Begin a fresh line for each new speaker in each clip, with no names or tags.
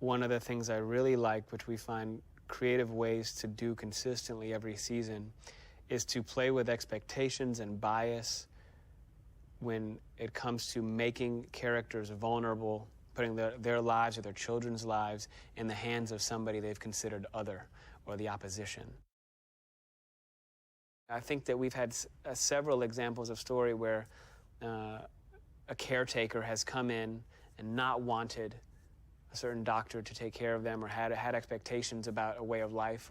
One of the things I really like, which we find creative ways to do consistently every season, is to play with expectations and bias when it comes to making characters vulnerable, putting their lives or their children's lives in the hands of somebody they've considered other or the opposition. I think that we've had several examples of story where a caretaker has come in and not wanted a certain doctor to take care of them, or had expectations about a way of life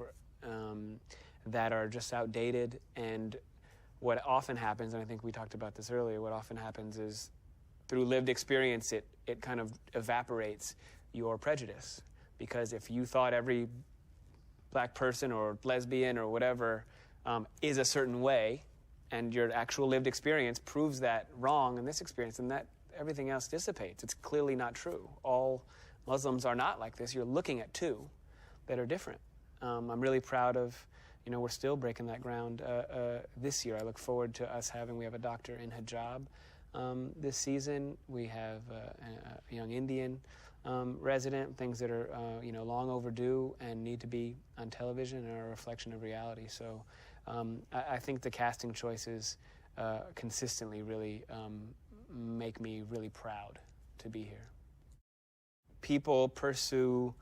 that are just outdated. And what often happens, and I think we talked about this earlier, what often happens is through lived experience, it kind of evaporates your prejudice. Because if you thought every black person or lesbian or whatever is a certain way, and your actual lived experience proves that wrong in this experience, then that everything else dissipates. It's clearly not true. All Muslims are not like this. You're looking at two that are different. I'm really proud of, we're still breaking that ground this year. I look forward to us we have a doctor in hijab this season. We have a young Indian resident, things that are, long overdue and need to be on television and are a reflection of reality. So I think the casting choices consistently really make me really proud to be here. People pursue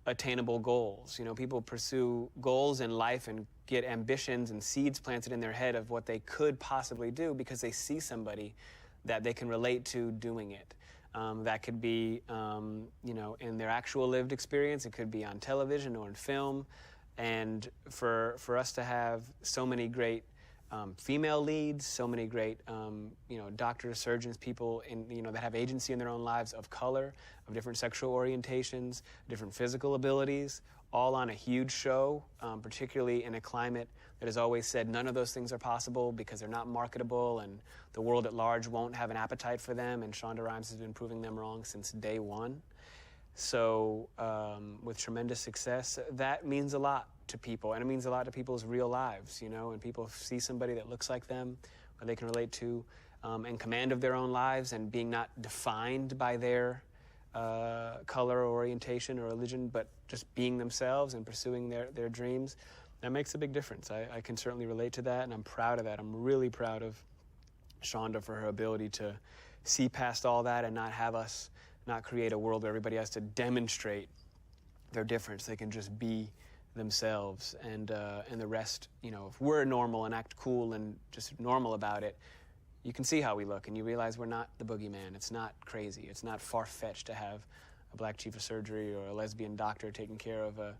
attainable goals. People pursue goals in life and get ambitions and seeds planted in their head of what they could possibly do because they see somebody that they can relate to doing it. That could be, in their actual lived experience. It could be on television or in film. And for us to have so many great female leads, so many great, doctors, surgeons, people that have agency in their own lives, of color, of different sexual orientations, different physical abilities, all on a huge show, particularly in a climate that has always said none of those things are possible because they're not marketable and the world at large won't have an appetite for them, and Shonda Rhimes has been proving them wrong since day one. So with tremendous success, that means a lot to people, and it means a lot to people's real lives, and people see somebody that looks like them or they can relate to, and command of their own lives and being not defined by their color or orientation or religion, but just being themselves and pursuing their dreams. That makes a big difference. I can certainly relate to that, and I'm proud of that. I'm really proud of Shonda for her ability to see past all that and not create a world where everybody has to demonstrate their difference. They can just be themselves, and the rest, if we're normal and act cool and just normal about it, you can see how we look and you realize we're not the boogeyman. It's not crazy. It's not far-fetched to have a black chief of surgery or a lesbian doctor taking care of a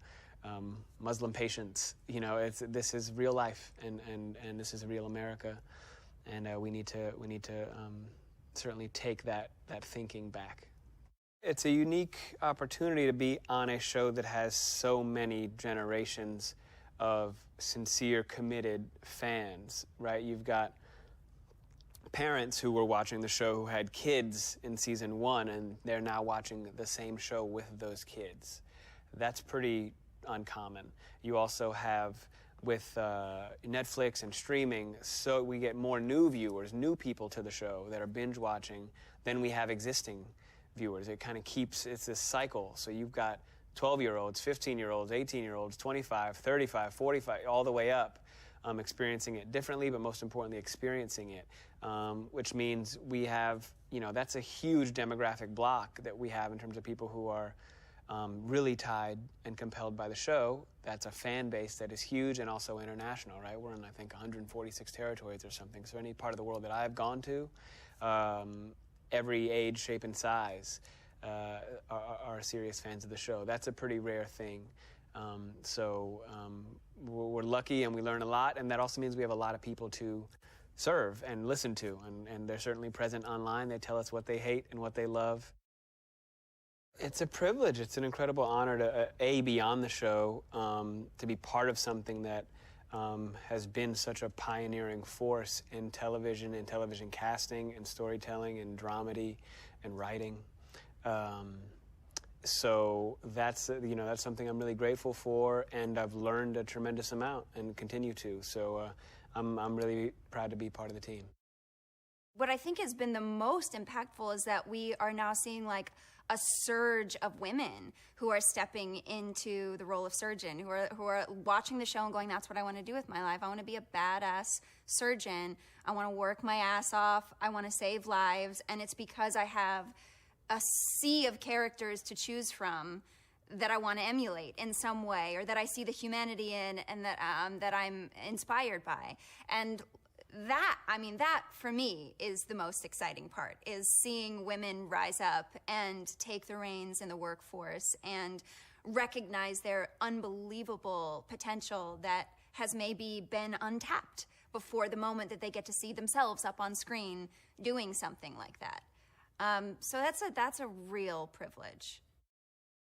Muslim patients. This is real life, and this is real America, and we need to certainly take that thinking back. It's a unique opportunity to be on a show that has so many generations of sincere, committed fans, right? You've got parents who were watching the show who had kids in season 1, and they're now watching the same show with those kids. That's pretty uncommon. You also have, with Netflix and streaming, so we get more new viewers, new people to the show that are binge watching than we have existing viewers. It kind of it's this cycle. So you've got 12-year-olds, 15-year-olds, 18-year-olds, 25, 35, 45, all the way up, experiencing it differently, but most importantly, experiencing it, which means we have, that's a huge demographic block that we have in terms of people who are really tied and compelled by the show. That's a fan base that is huge and also international, right? We're in, I think, 146 territories or something. So any part of the world that I've gone to, every age, shape, and size are serious fans of the show. That's a pretty rare thing. We're lucky and we learn a lot, and that also means we have a lot of people to serve and listen to, and they're certainly present online. They tell us what they hate and what they love. It's a privilege. It's an incredible honor to be on the show, to be part of something that has been such a pioneering force in television casting and storytelling and dramedy and writing. So that's something I'm really grateful for, and I've learned a tremendous amount and continue to. So I'm really proud to be part of the team.
What I think has been the most impactful is that we are now seeing like a surge of women who are stepping into the role of surgeon, who are watching the show and going, that's what I want to do with my life. I want to be a badass surgeon. I want to work my ass off. I want to save lives. And it's because I have a sea of characters to choose from that I want to emulate in some way, or that I see the humanity in, and that I'm inspired by. And that for me is the most exciting part, is seeing women rise up and take the reins in the workforce and recognize their unbelievable potential that has maybe been untapped before the moment that they get to see themselves up on screen doing something like that. So that's a real privilege.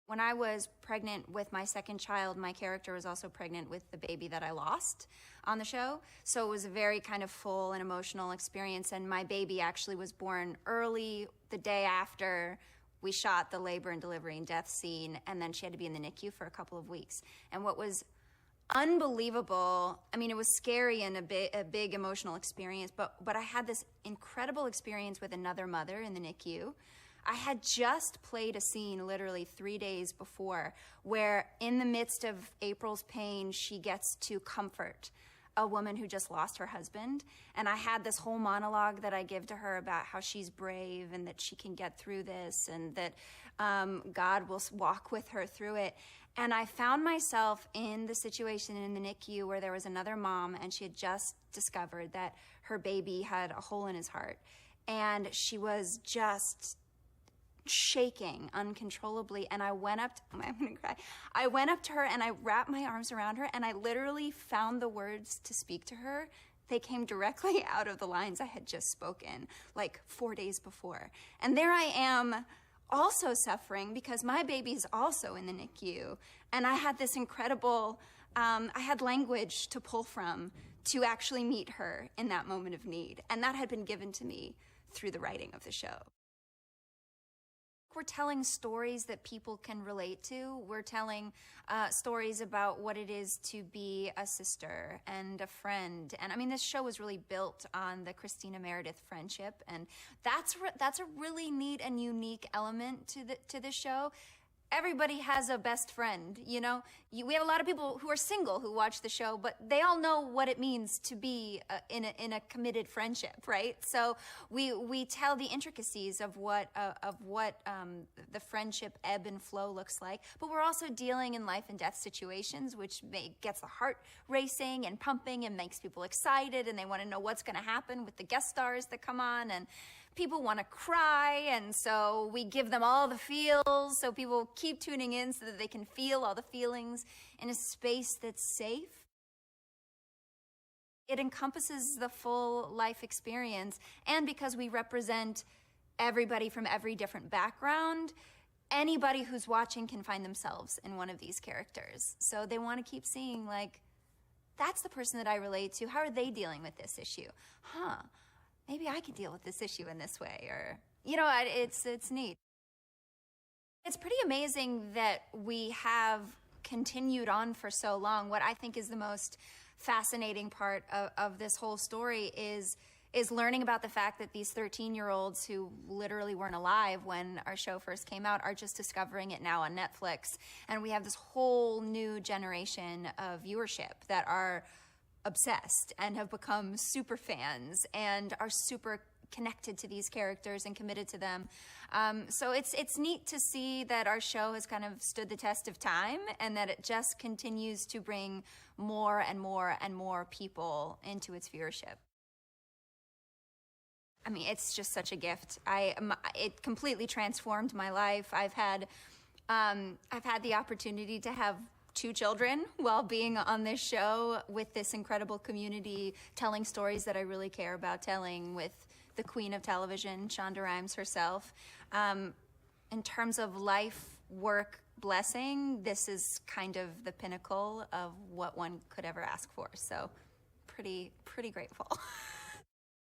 When I was pregnant with my second child, my character was also pregnant with the baby that I lost on the show. So it was a very kind of full and emotional experience. And my baby actually was born early, the day after we shot the labor and delivery and death scene. And then she had to be in the NICU for a couple of weeks. And what was unbelievable, I mean, it was scary and a big emotional experience, but I had this incredible experience with another mother in the NICU. I had just played a scene literally 3 days before where in the midst of April's pain, she gets to comfort a woman who just lost her husband. And I had this whole monologue that I give to her about how she's brave and that she can get through this, and that God will walk with her through it. And I found myself in the situation in the NICU where there was another mom, and she had just discovered that her baby had a hole in his heart. And she was just shaking uncontrollably, and I went up to, I'm gonna cry. I went up to her and I wrapped my arms around her, and I literally found the words to speak to her. They came directly out of the lines I had just spoken like 4 days before. And there I am, also suffering because my baby's also in the NICU, and I had this incredible, I had language to pull from to actually meet her in that moment of need, and that had been given to me through the writing of the show. We're telling stories that people can relate to. We're telling stories about what it is to be a sister and a friend. And I mean, this show was really built on the Christina Meredith friendship, and that's a really neat and unique element to the show. Everybody has a best friend, you know? We have a lot of people who are single who watch the show, but they all know what it means to be in a committed friendship, right? So we tell the intricacies of what the friendship ebb and flow looks like, but we're also dealing in life and death situations, which gets the heart racing and pumping and makes people excited, and they want to know what's going to happen with the guest stars that come on, and people want to cry, and so we give them all the feels, so people keep tuning in so that they can feel all the feelings in a space that's safe. It encompasses the full life experience, and because we represent everybody from every different background, anybody who's watching can find themselves in one of these characters. So they want to keep seeing, like, that's the person that I relate to. How are they dealing with this issue? Maybe I could deal with this issue in this way, or, you know, it's neat. It's pretty amazing that we have continued on for so long. What I think is the most fascinating part of this whole story is learning about the fact that these 13-year-olds who literally weren't alive when our show first came out are just discovering it now on Netflix. And we have this whole new generation of viewership that are obsessed and have become super fans and are super connected to these characters and committed to them. So it's neat to see that our show has kind of stood the test of time, and that it just continues to bring more and more and more people into its viewership. I mean, it's just such a gift. It completely transformed my life. I've had the opportunity to have 2 children while being on this show with this incredible community, telling stories that I really care about telling, with the queen of television, Shonda Rhimes herself. In terms of life, work, blessing, this is kind of the pinnacle of what one could ever ask for. So pretty grateful.